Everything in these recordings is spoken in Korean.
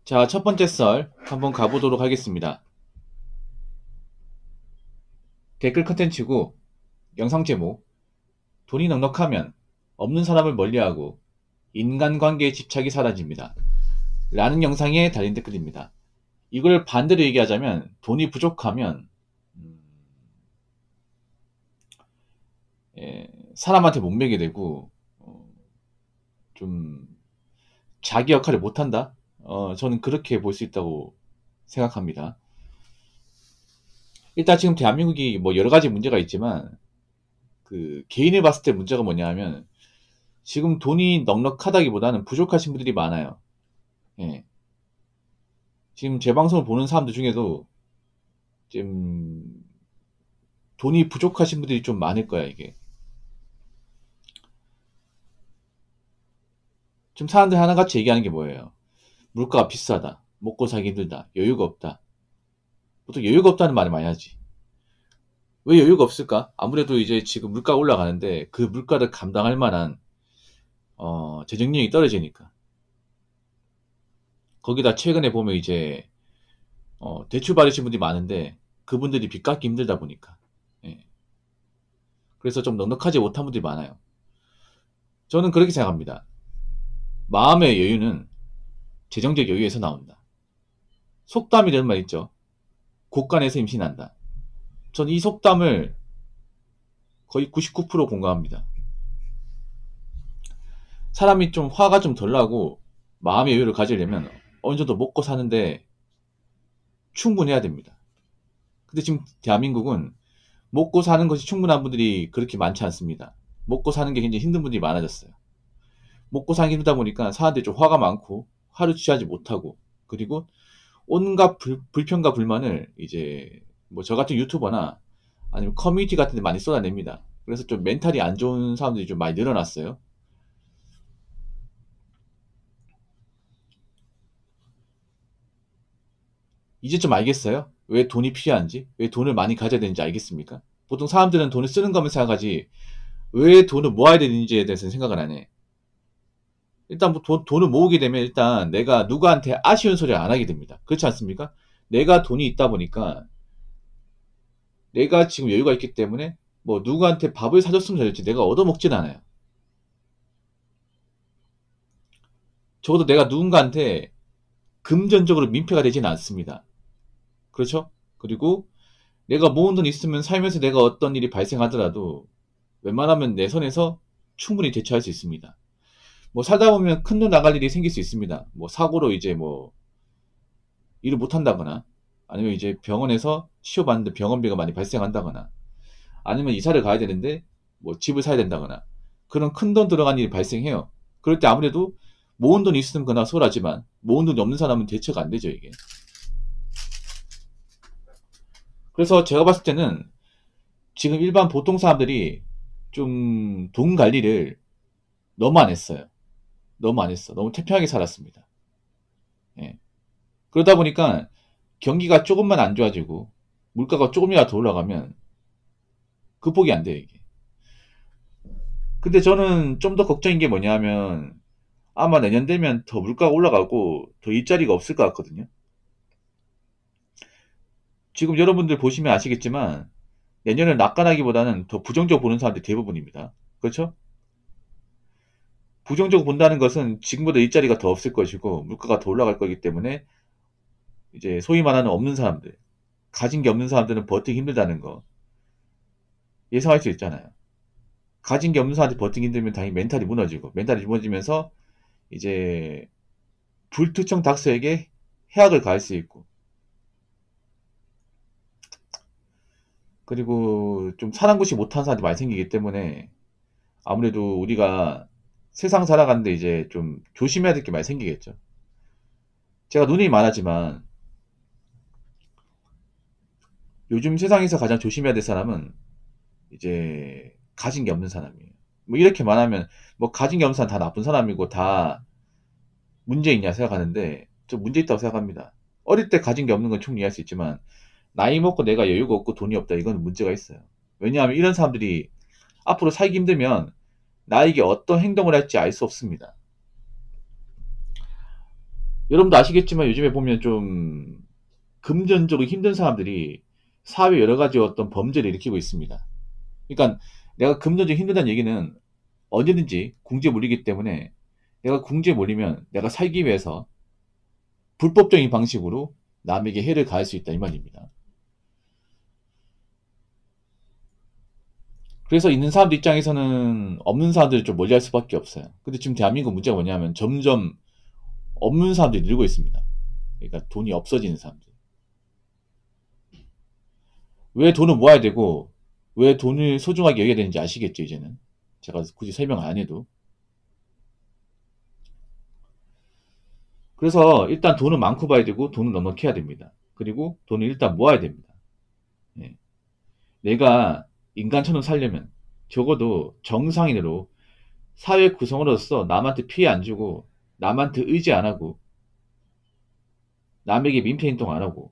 자, 첫 번째 썰 한번 가보도록 하겠습니다. 댓글 컨텐츠고 영상 제목 돈이 넉넉하면 없는 사람을 멀리하고 인간관계의 집착이 사라집니다. 라는 영상에 달린 댓글입니다. 이걸 반대로 얘기하자면 돈이 부족하면 음, 사람한테 목매게 되고 좀 자기 역할을 못한다? 저는 그렇게 볼 수 있다고 생각합니다. 일단 지금 대한민국이 뭐 여러 가지 문제가 있지만 그 개인을 봤을 때 문제가 뭐냐 하면 지금 돈이 넉넉하다기보다는 부족하신 분들이 많아요. 예. 지금 제 방송을 보는 사람들 중에도 지금 돈이 부족하신 분들이 좀 많을 거야, 이게. 지금 사람들 하나같이 얘기하는 게 뭐예요? 물가가 비싸다. 먹고 살기 힘들다. 여유가 없다. 보통 여유가 없다는 말을 많이 하지. 왜 여유가 없을까? 아무래도 이제 지금 물가가 올라가는데 그 물가를 감당할 만한 재정력이 떨어지니까. 거기다 최근에 보면 이제 대출 받으신 분들이 많은데 그분들이 빚 갚기 힘들다 보니까. 예. 그래서 좀 넉넉하지 못한 분들이 많아요. 저는 그렇게 생각합니다. 마음의 여유는 재정적 여유에서 나온다. 속담이라는 말 있죠. 곳간에서 임신한다. 저는 이 속담을 거의 99% 공감합니다. 사람이 좀 화가 좀 덜 나고 마음의 여유를 가지려면 어느 정도 먹고 사는데 충분해야 됩니다. 근데 지금 대한민국은 먹고 사는 것이 충분한 분들이 그렇게 많지 않습니다. 먹고 사는 게 굉장히 힘든 분들이 많아졌어요. 먹고 살기 힘들다 보니까 사람들이 좀 화가 많고 화를 취하지 못하고 그리고 온갖 불평과 불만을 이제 뭐 저 같은 유튜버나 아니면 커뮤니티 같은 데 많이 쏟아냅니다. 그래서 좀 멘탈이 안 좋은 사람들이 좀 많이 늘어났어요. 이제 좀 알겠어요? 왜 돈이 필요한지? 왜 돈을 많이 가져야 되는지 알겠습니까? 보통 사람들은 돈을 쓰는 것만 생각하지 왜 돈을 모아야 되는지에 대해서는 생각을 안 해. 일단 뭐 돈을 모으게 되면 일단 내가 누구한테 아쉬운 소리 안 하게 됩니다. 그렇지 않습니까? 내가 돈이 있다 보니까 내가 지금 여유가 있기 때문에 뭐 누구한테 밥을 사줬으면 좋겠지 내가 얻어먹진 않아요. 적어도 내가 누군가한테 금전적으로 민폐가 되지는 않습니다. 그렇죠? 그리고 내가 모은 돈 있으면 살면서 내가 어떤 일이 발생하더라도 웬만하면 내 손에서 충분히 대처할 수 있습니다. 뭐 살다 보면 큰돈 나갈 일이 생길 수 있습니다. 뭐 사고로 이제 뭐 일을 못 한다거나 아니면 이제 병원에서 치료받는데 병원비가 많이 발생한다거나 아니면 이사를 가야 되는데 뭐 집을 사야 된다거나 그런 큰 돈 들어간 일이 발생해요. 그럴 때 아무래도 모은 돈이 있으면 그나 소라지만 모은 돈이 없는 사람은 대처가 안 되죠, 이게. 그래서 제가 봤을 때는 지금 일반 보통 사람들이 좀 돈 관리를 너무 안 했어요. 너무 안 했어. 너무 태평하게 살았습니다. 예. 그러다 보니까 경기가 조금만 안 좋아지고 물가가 조금이라도 더 올라가면 극복이 안 돼요, 이게. 근데 저는 좀 더 걱정인 게 뭐냐면 아마 내년 되면 더 물가가 올라가고 더 일자리가 없을 것 같거든요. 지금 여러분들 보시면 아시겠지만 내년을 낙관하기보다는 더 부정적으로 보는 사람들이 대부분입니다. 그렇죠? 부정적으로 본다는 것은 지금보다 일자리가 더 없을 것이고 물가가 더 올라갈 거기 때문에 이제 소위 말하는 없는 사람들, 가진 게 없는 사람들은 버티기 힘들다는 거 예상할 수 있잖아요. 가진 게 없는 사람한테 버티기 힘들면 당연히 멘탈이 무너지고 멘탈이 무너지면서 이제 불특정 닥터에게 해악을 가할 수 있고 그리고 좀 사랑구시 못한 사람들이 많이 생기기 때문에 아무래도 우리가 세상 살아가는데 이제 좀 조심해야 될 게 많이 생기겠죠. 제가 눈이 많았지만 요즘 세상에서 가장 조심해야 될 사람은 이제 가진 게 없는 사람이에요. 뭐 이렇게 말하면 뭐 가진 게 없는 사람 다 나쁜 사람이고 다 문제 있냐 생각하는데 저 문제 있다고 생각합니다. 어릴 때 가진 게 없는 건 충분히 이해할 수 있지만 나이 먹고 내가 여유가 없고 돈이 없다 이건 문제가 있어요. 왜냐하면 이런 사람들이 앞으로 살기 힘들면 나에게 어떤 행동을 할지 알 수 없습니다. 여러분도 아시겠지만 요즘에 보면 좀 금전적으로 힘든 사람들이 사회 여러 가지 어떤 범죄를 일으키고 있습니다. 그러니까 내가 금전적으로 힘들다는 얘기는 언제든지 궁지에 몰리기 때문에 내가 궁지에 몰리면 내가 살기 위해서 불법적인 방식으로 남에게 해를 가할 수 있다 이 말입니다. 그래서 있는 사람들 입장에서는 없는 사람들을 좀 멀리할 수밖에 없어요. 근데 지금 대한민국 문제가 뭐냐면 점점 없는 사람들이 늘고 있습니다. 그러니까 돈이 없어지는 사람들. 왜 돈을 모아야 되고 왜 돈을 소중하게 여겨야 되는지 아시겠죠, 이제는. 제가 굳이 설명 안 해도. 그래서 일단 돈은 많고 봐야 되고 돈은 넉넉해야 됩니다. 그리고 돈을 일단 모아야 됩니다. 예. 내가 인간처럼 살려면 적어도 정상인으로 사회 구성으로서 남한테 피해 안 주고 남한테 의지 안 하고 남에게 민폐 행동 안 하고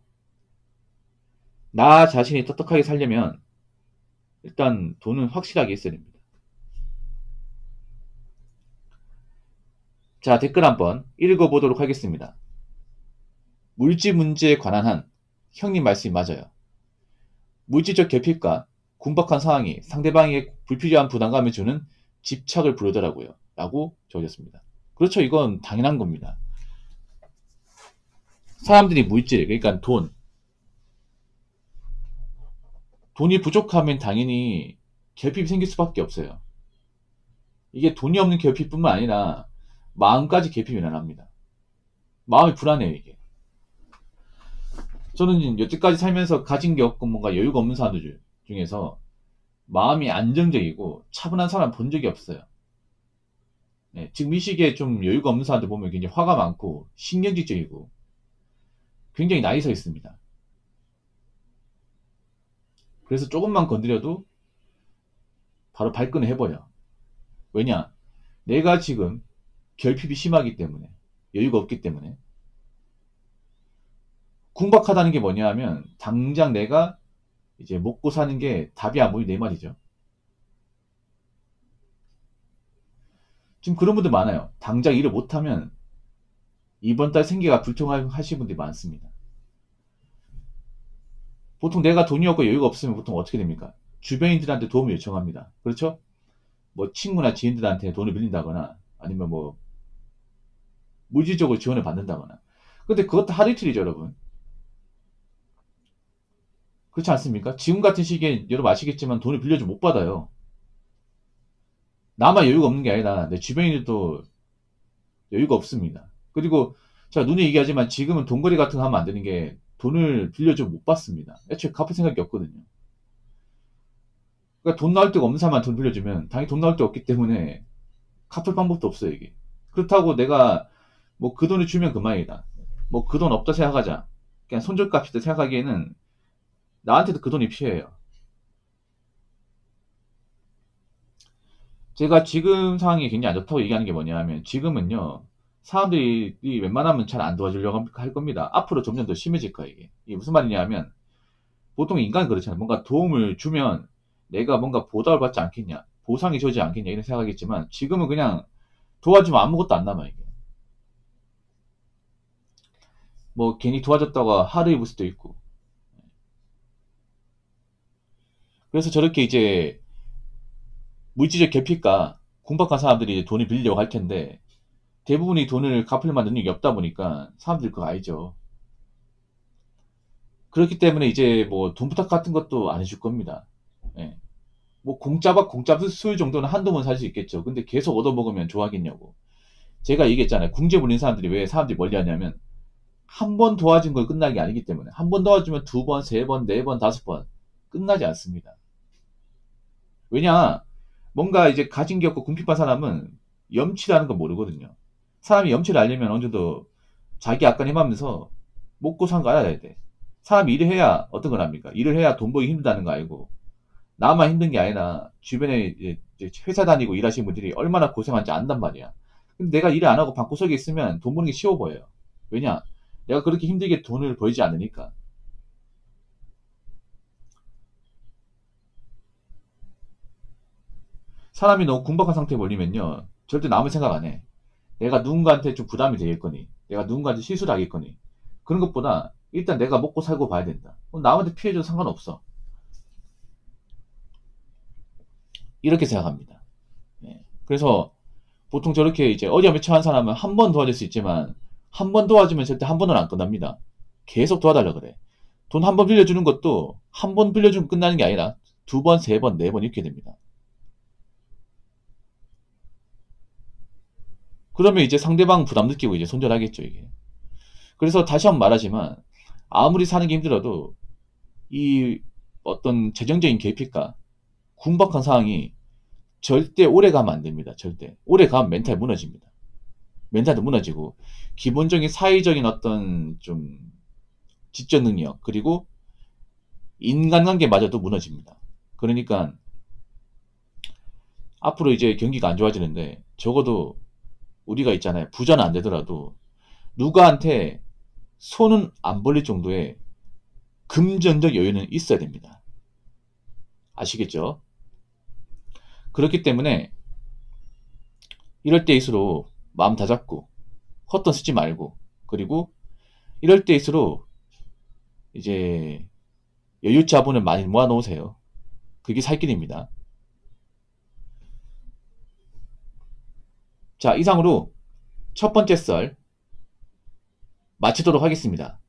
나 자신이 떳떳하게 살려면 일단 돈은 확실하게 있어야 됩니다. 자, 댓글 한번 읽어보도록 하겠습니다. 물질 문제에 관한 한 형님 말씀이 맞아요. 물질적 결핍과 군박한 상황이 상대방에게 불필요한 부담감을 주는 집착을 부르더라고요. 라고 적으셨습니다. 그렇죠. 이건 당연한 겁니다. 사람들이 물질, 그러니까 돈이 부족하면 당연히 결핍이 생길 수밖에 없어요. 이게 돈이 없는 결핍뿐만 아니라 마음까지 결핍이 일어납니다. 마음이 불안해요, 이게. 저는 여태까지 살면서 가진 게 없고 뭔가 여유가 없는 사람들 중에서 마음이 안정적이고 차분한 사람 본 적이 없어요. 네, 지금 이 시기에 좀 여유가 없는 사람들 보면 굉장히 화가 많고 신경질적이고 굉장히 나이 서 있습니다. 그래서 조금만 건드려도 바로 발끈을 해버려. 왜냐? 내가 지금 결핍이 심하기 때문에, 여유가 없기 때문에. 궁박하다는 게 뭐냐 하면 당장 내가 이제 먹고 사는 게 답이 안 보이네 말이죠. 지금 그런 분들 많아요. 당장 일을 못하면 이번 달 생계가 불통하시는 분들이 많습니다. 보통 내가 돈이 없고 여유가 없으면 보통 어떻게 됩니까? 주변인들한테 도움을 요청합니다. 그렇죠? 뭐 친구나 지인들한테 돈을 빌린다거나 아니면 뭐 물질적으로 지원을 받는다거나. 근데 그것도 하루 이틀이죠, 여러분. 그렇지 않습니까? 지금 같은 시기에 여러분 아시겠지만 돈을 빌려주면 못 받아요. 나만 여유가 없는 게 아니라 내 주변인들도 여유가 없습니다. 그리고 제가 눈에 얘기하지만 지금은 돈거래 같은 거 하면 안 되는 게 돈을 빌려주면 못 받습니다. 애초에 갚을 생각이 없거든요. 그러니까 돈 나올 데가 없는 사람한테 돈 빌려주면 당연히 돈 나올 데 없기 때문에 갚을 방법도 없어요, 이게. 그렇다고 내가 뭐 그 돈을 주면 그만이다. 뭐 그 돈 없다 생각하자. 그냥 손절값이다 생각하기에는 나한테도 그 돈이 필요해요. 제가 지금 상황이 굉장히 안 좋다고 얘기하는 게 뭐냐 하면 지금은요, 사람들이 웬만하면 잘 안 도와주려고 할 겁니다. 앞으로 점점 더 심해질 거예요, 이게. 이게 무슨 말이냐 하면 보통 인간은 그렇잖아요. 뭔가 도움을 주면 내가 뭔가 보답을 받지 않겠냐, 보상이 주지 않겠냐 이런 생각하겠지만 지금은 그냥 도와주면 아무것도 안 남아요, 이게. 뭐 괜히 도와줬다가 하루 입을 수도 있고. 그래서 저렇게 이제 물질적 결핍과 궁박한 사람들이 이제 돈을 빌리려고 할 텐데 대부분이 돈을 갚을 만한 능력이 없다 보니까 사람들이 그거 알죠. 그렇기 때문에 이제 뭐 돈 부탁 같은 것도 안 해줄 겁니다. 예. 뭐 공짜밥 공짜 술 정도는 한두 번 살 수 있겠죠. 근데 계속 얻어먹으면 좋아하겠냐고. 제가 얘기했잖아요. 궁제 부린 사람들이 왜 사람들이 멀리 하냐면 한 번 도와준 걸 끝나는 게 아니기 때문에 한 번 도와주면 두 번, 세 번, 네 번, 다섯 번 끝나지 않습니다. 왜냐? 뭔가 이제 가진 게 없고 궁핍한 사람은 염치라는 거 모르거든요. 사람이 염치를 알려면 어느 정도 자기 약간 힘하면서 먹고 산 거 알아야 돼. 사람이 일을 해야 어떤 걸 합니까? 일을 해야 돈 벌기 힘들다는 거 알고 나만 힘든 게 아니라 주변에 이제 회사 다니고 일하시는 분들이 얼마나 고생한지 안단 말이야. 근데 내가 일을 안 하고 방구석에 있으면 돈 버는 게 쉬워 보여요. 왜냐? 내가 그렇게 힘들게 돈을 벌지 않으니까. 사람이 너무 궁박한 상태에 몰리면요. 절대 남을 생각 안 해. 내가 누군가한테 좀 부담이 되겠거니. 내가 누군가한테 실수를 하겠거니. 그런 것보다 일단 내가 먹고 살고 봐야 된다. 남한테 피해줘도 상관없어. 이렇게 생각합니다. 예. 그래서 보통 저렇게 이제 어려움에 처한 사람은 한 번 도와줄 수 있지만 한 번 도와주면 절대 한 번은 안 끝납니다. 계속 도와달라 그래. 돈 한 번 빌려주는 것도 한 번 빌려주면 끝나는 게 아니라 두 번, 세 번, 네 번 이렇게 됩니다. 그러면 이제 상대방 부담 느끼고 이제 손절하겠죠, 이게. 그래서 다시 한번 말하지만 아무리 사는 게 힘들어도 이 어떤 재정적인 계피가 궁박한 상황이 절대 오래 가면 안 됩니다. 절대. 오래 가면 멘탈 무너집니다. 멘탈도 무너지고 기본적인 사회적인 어떤 좀 지적 능력 그리고 인간관계마저도 무너집니다. 그러니까 앞으로 이제 경기가 안 좋아지는데 적어도 우리가 있잖아요. 부자는 안 되더라도 누구한테 손은 안 벌릴 정도의 금전적 여유는 있어야 됩니다. 아시겠죠? 그렇기 때문에 이럴 때일수록 마음 다잡고 헛돈 쓰지 말고 그리고 이럴 때일수록 이제 여유 자본을 많이 모아 놓으세요. 그게 살 길입니다. 자, 이상으로 첫 번째 썰 마치도록 하겠습니다.